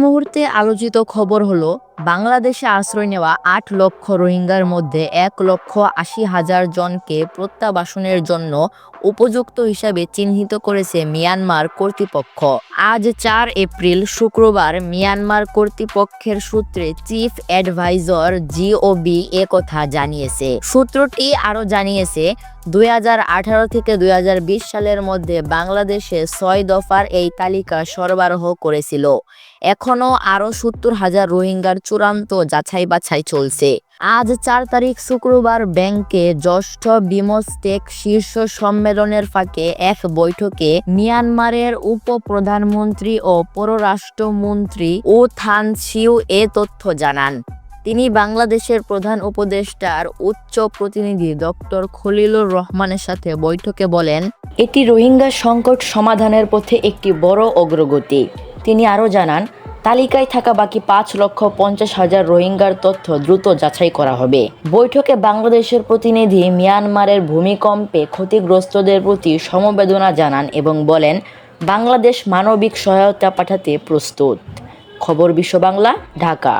মুহূর্তে আলোচিত খবর হলো বাংলাদেশে আশ্রয় নেওয়া ৮ লক্ষ রোহিঙ্গার মধ্যে ১,৮০,০০০ জনকে প্রত্যাবাসনের জন্য উপযুক্ত হিসাবে চিহ্নিত করেছে মিয়ানমার কর্তৃপক্ষ। আজ ৪ এপ্রিল শুক্রবার মিয়ানমার কর্তৃপক্ষের সূত্রে চিফ অ্যাডভাইজর জিওবি কথা জানিয়েছে। সূত্রটি আরও জানিয়েছে ২০১৮ থেকে ২০২০ সালের মধ্যে বাংলাদেশে ৬ দফার এই তালিকা সরবরাহ করেছিল। এখনও আরও ৭০,০০০ রোহিঙ্গার চূড়ান্ত যাচাই বাছাই চলছে। আজ ৪ তারিখ শুক্রবার ব্যাংকে ষষ্ঠ বিমস্টেক শীর্ষ সম্মেলনের ফাঁকে এক বৈঠকে মিয়ানমারের উপপ্রধানমন্ত্রী ও পররাষ্ট্রমন্ত্রী ও থান সিউ তথ্য জানান। তিনি বাংলাদেশের প্রধান উপদেষ্টার উচ্চ প্রতিনিধি ডক্টর খলিলুর রহমানের সাথে বৈঠকে বলেন, এটি রোহিঙ্গা সংকট সমাধানের পথে একটি বড় অগ্রগতি। তিনি আরও জানান, তালিকায় থাকা বাকি ৫,৫০,০০০ রোহিঙ্গার তথ্য দ্রুত যাচাই করা হবে। বৈঠকে বাংলাদেশের প্রতিনিধি মিয়ানমারের ভূমিকম্পে ক্ষতিগ্রস্তদের প্রতি সমবেদনা জানান এবং বলেন, বাংলাদেশ মানবিক সহায়তা পাঠাতে প্রস্তুত। খবর বিশ্ব বাংলা, ঢাকা।